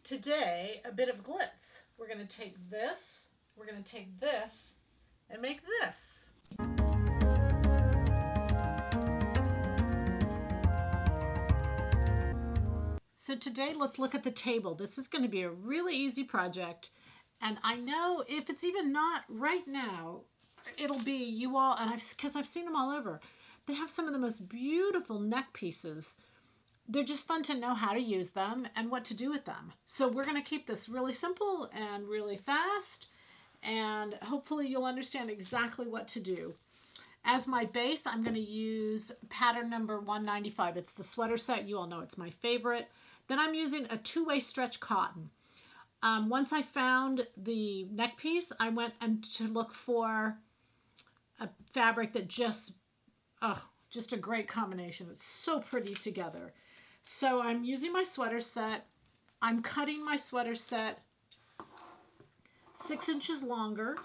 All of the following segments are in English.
Today, a bit of glitz. We're going to take this, and make this. So today, let's look at the table. This is going to be a really easy project. And I know if it's even not right now, it'll be you all, and because I've seen them all over. They have some of the most beautiful neck pieces. They're just fun to know how to use them and what to do with them. So we're going to keep this really simple and really fast, and hopefully you'll understand exactly what to do. As my base, I'm going to use pattern number 195. It's the sweater set. You all know it's my favorite. Then I'm using a two-way stretch cotton. Once I found the neck piece, I went to look for a fabric that just a great combination. It's so pretty together. So I'm using my sweater set. I'm cutting my sweater set 6 inches longer.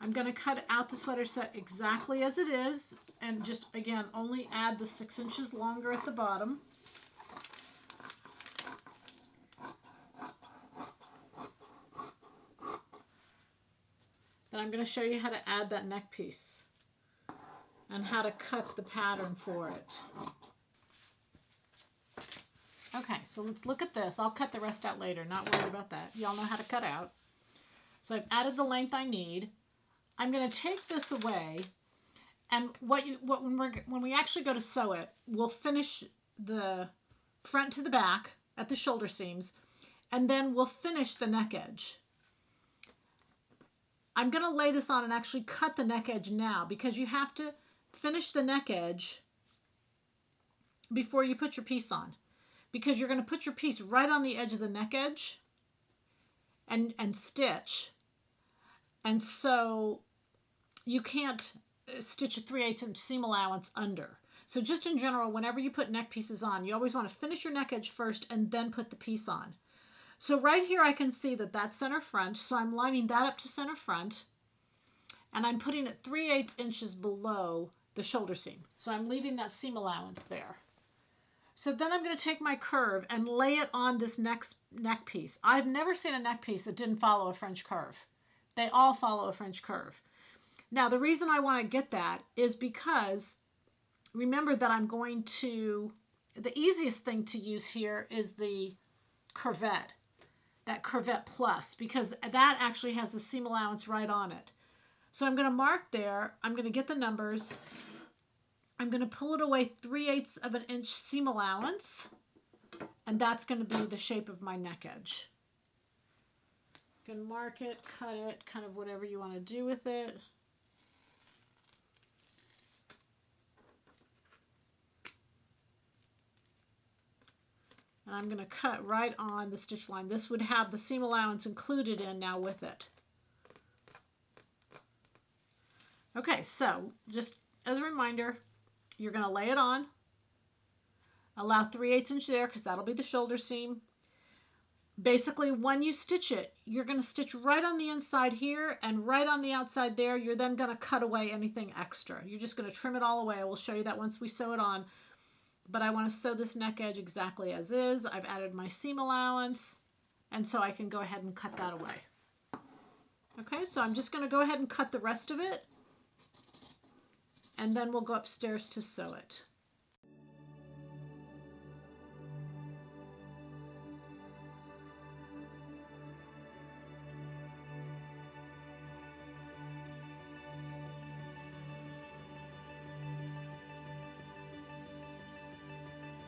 I'm going to cut out the sweater set exactly as it is, and just, again, only add the 6 inches longer at the bottom. Then I'm going to show you how to add that neck piece and how to cut the pattern for it. Okay, so let's look at this. I'll cut the rest out later, not worried about that. Y'all know how to cut out. So I've added the length I need. I'm going to take this away, and when we actually go to sew it, we'll finish the front to the back at the shoulder seams, and then we'll finish the neck edge. I'm going to lay this on and actually cut the neck edge now, because you have to finish the neck edge before you put your piece on, because you're going to put your piece right on the edge of the neck edge and stitch, and so you can't stitch a 3/8 inch seam allowance under. So just in general, whenever you put neck pieces on, you always want to finish your neck edge first and then put the piece on. So right here I can see that that's center front, so I'm lining that up to center front, and I'm putting it 3/8 inches below the shoulder seam. So I'm leaving that seam allowance there. So then I'm going to take my curve and lay it on this next neck piece. I've never seen a neck piece that didn't follow a French curve. They all follow a French curve. Now the reason I want to get that is because remember that the easiest thing to use here is the curvette, that curvette plus, because that actually has the seam allowance right on it. So I'm going to mark there, I'm going to get the numbers, I'm going to pull it away 3/8 of an inch seam allowance, and that's going to be the shape of my neck edge. You can mark it, cut it, kind of whatever you want to do with it. And I'm going to cut right on the stitch line. This would have the seam allowance included in now with it. Okay, so just as a reminder, you're going to lay it on. Allow 3/8 inch there because that'll be the shoulder seam. Basically, when you stitch it, you're going to stitch right on the inside here and right on the outside there. You're then going to cut away anything extra. You're just going to trim it all away. I will show you that once we sew it on. But I want to sew this neck edge exactly as is. I've added my seam allowance, and so I can go ahead and cut that away. Okay, so I'm just going to go ahead and cut the rest of it, and then we'll go upstairs to sew it.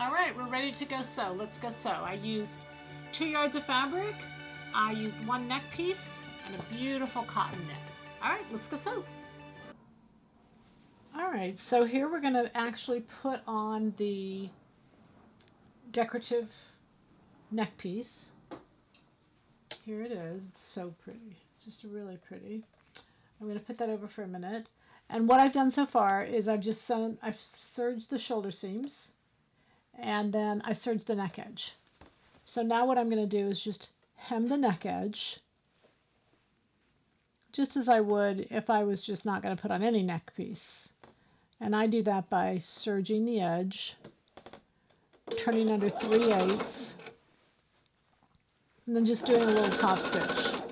All right, we're ready to go sew. Let's go sew. I used 2 yards of fabric. I used 1 neck piece and a beautiful cotton knit. All right, let's go sew. All right, so here we're going to actually put on the decorative neck piece. Here it is. It's so pretty. It's just really pretty. I'm going to put that over for a minute. And what I've done so far is I've serged the shoulder seams, and then I serged the neck edge. So now what I'm going to do is just hem the neck edge, just as I would if I was just not going to put on any neck piece. And I do that by serging the edge, turning under 3/8, and then just doing a little top stitch.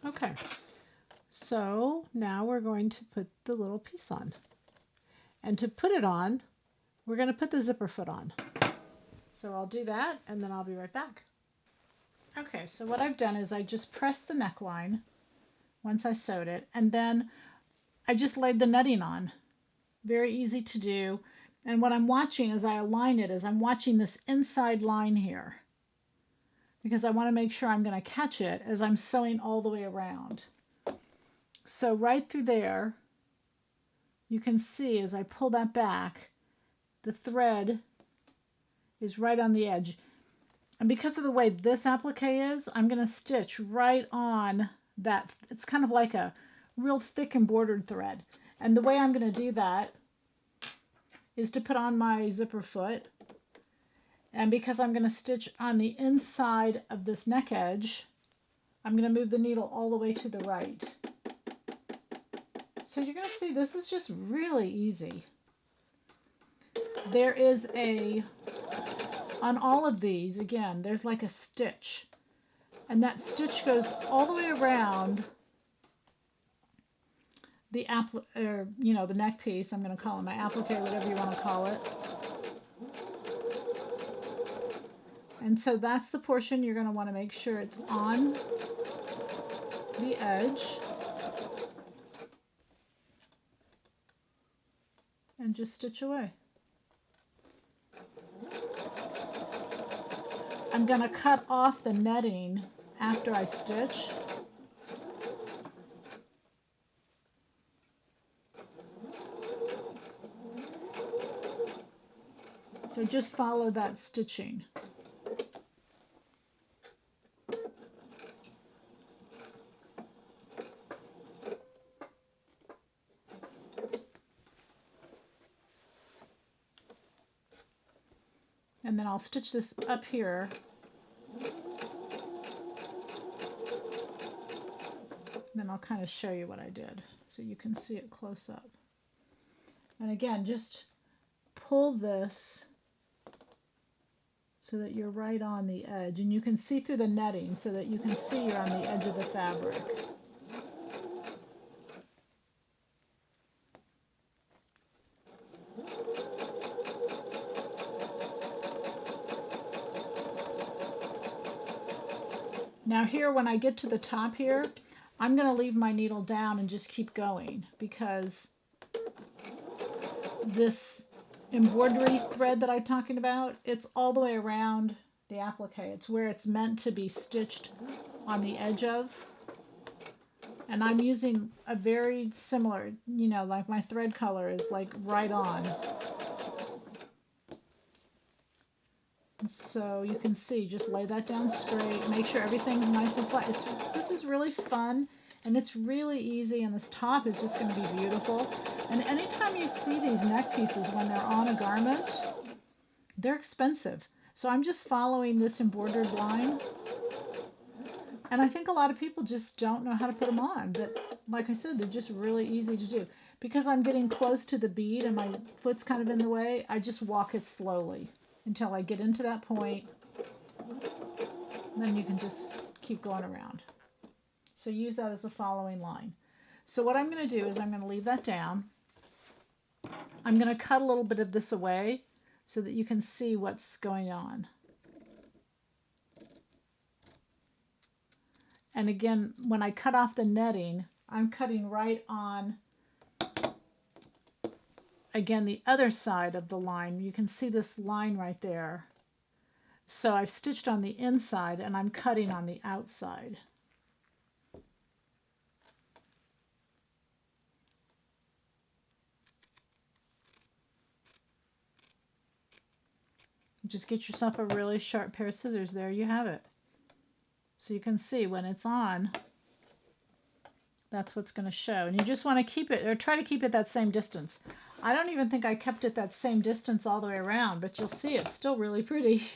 Okay, so now we're going to put the little piece on. And to put it on, we're going to put the zipper foot on. So I'll do that and then I'll be right back. Okay, so what I've done is I just pressed the neckline once I sewed it, and then I just laid the netting on. Very easy to do. And what I'm watching as I align it is I'm watching this inside line here, because I want to make sure I'm going to catch it as I'm sewing all the way around. So right through there, you can see as I pull that back, the thread is right on the edge. And because of the way this applique is, I'm going to stitch right on that. It's kind of like a real thick embroidered thread. And the way I'm going to do that is to put on my zipper foot. And because I'm going to stitch on the inside of this neck edge, I'm going to move the needle all the way to the right. So you're going to see this is just really easy. There is on all of these, again, there's like a stitch. And that stitch goes all the way around the the neck piece. I'm going to call it my applique, whatever you want to call it. And so that's the portion you're going to want to make sure it's on the edge. And just stitch away. I'm going to cut off the netting after I stitch. So just follow that stitching. And then I'll stitch this up here. Then I'll kind of show you what I did so you can see it close up. And again, just pull this so that you're right on the edge. And you can see through the netting so that you can see you're on the edge of the fabric. Now here, when I get to the top here, I'm going to leave my needle down and just keep going, because this embroidery thread that I'm talking about, it's all the way around the applique. It's where it's meant to be stitched on the edge of. And I'm using a very similar, like my thread color is like right on. So you can see, just lay that down straight, make sure everything's nice and flat. This is really fun, and it's really easy, and this top is just going to be beautiful. And anytime you see these neck pieces when they're on a garment, they're expensive. So I'm just following this embroidered line. And I think a lot of people just don't know how to put them on. But like I said, they're just really easy to do. Because I'm getting close to the bead and my foot's kind of in the way, I just walk it slowly until I get into that point. And then you can just keep going around. So use that as a following line. So what I'm going to do is I'm going to leave that down. I'm going to cut a little bit of this away so that you can see what's going on. And again, when I cut off the netting, I'm cutting right on, again, the other side of the line. You can see this line right there. So I've stitched on the inside and I'm cutting on the outside. Just get yourself a really sharp pair of scissors. There you have it. So you can see when it's on, that's what's going to show. And you just want to keep it, or try to keep it that same distance. I don't even think I kept it that same distance all the way around, but you'll see it's still really pretty.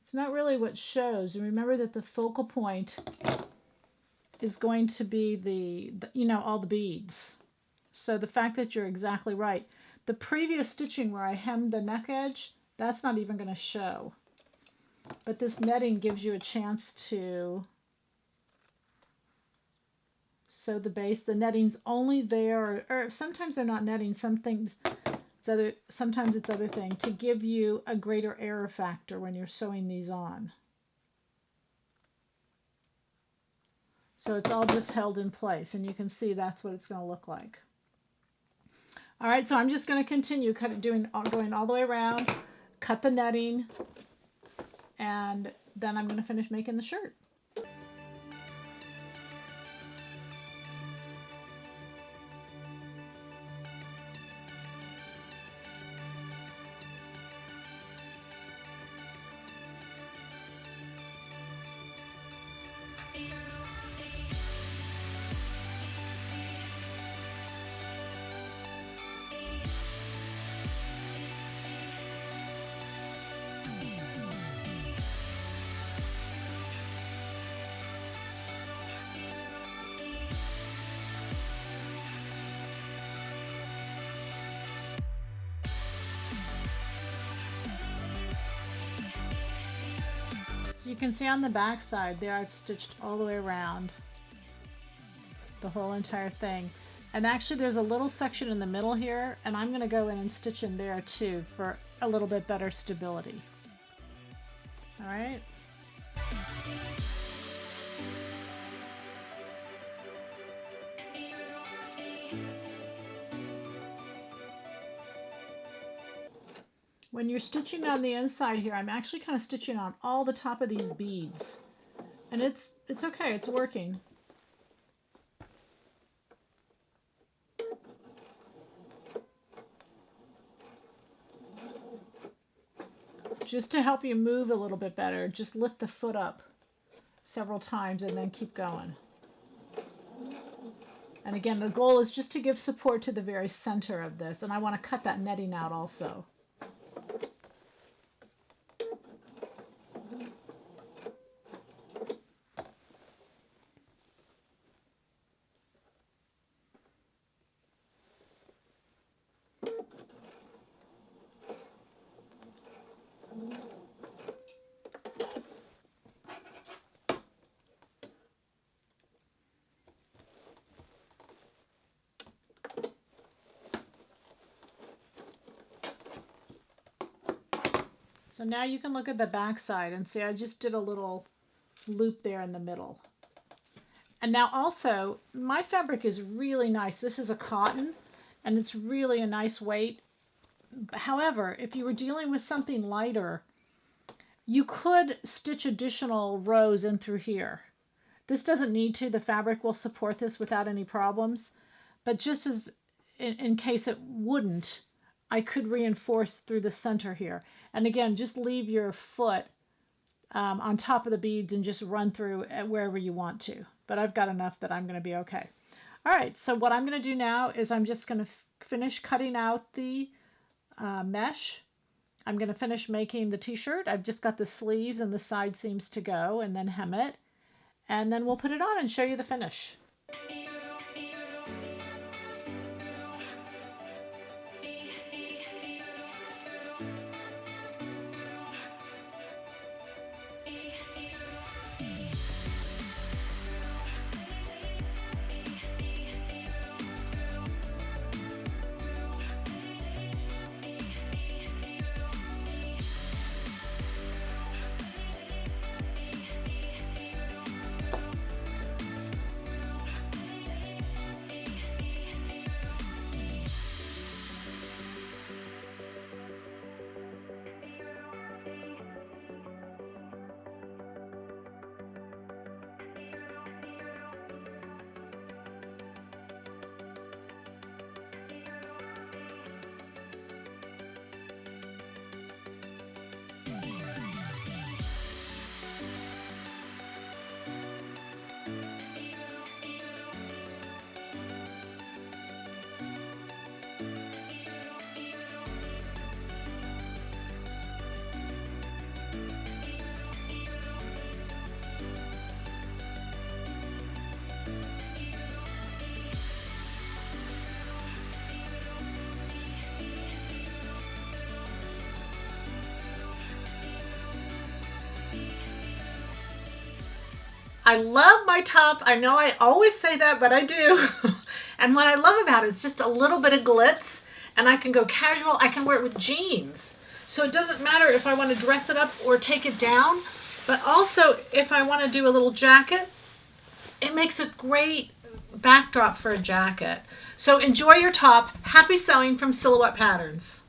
It's not really what shows. And remember that the focal point is going to be the you know, all the beads. So the fact that you're exactly right. The previous stitching where I hemmed the neck edge, that's not even going to show. But this netting gives you a chance to sew the base. The netting's only there, or sometimes they're not netting, sometimes it's other thing, to give you a greater error factor when you're sewing these on. So it's all just held in place, and you can see that's what it's going to look like. All right, so I'm just going to continue going all the way around, cut the netting, and then I'm going to finish making the shirt. So you can see on the back side there I've stitched all the way around the whole entire thing. And actually there's a little section in the middle here, and I'm going to go in and stitch in there too for a little bit better stability. All right. When you're stitching on the inside here, I'm actually kind of stitching on all the top of these beads. And it's okay, it's working. Just to help you move a little bit better, just lift the foot up several times and then keep going. And again, the goal is just to give support to the very center of this, and I want to cut that netting out also. So now you can look at the back side and see I just did a little loop there in the middle. And now also, my fabric is really nice. This is a cotton, and it's really a nice weight. However, if you were dealing with something lighter, you could stitch additional rows in through here. This doesn't need to. The fabric will support this without any problems. But just as in case it wouldn't, I could reinforce through the center here. And again, just leave your foot on top of the beads and just run through wherever you want to. But I've got enough that I'm going to be okay. All right, so what I'm going to do now is I'm just going to finish cutting out the mesh. I'm going to finish making the t-shirt. I've just got the sleeves and the side seams to go, and then hem it. And then we'll put it on and show you the finish. I love my top. I know I always say that, but I do. And what I love about it, it's just a little bit of glitz, and I can go casual. I can wear it with jeans. So it doesn't matter if I want to dress it up or take it down, but also if I want to do a little jacket, it makes a great backdrop for a jacket. So enjoy your top. Happy sewing from Silhouette Patterns.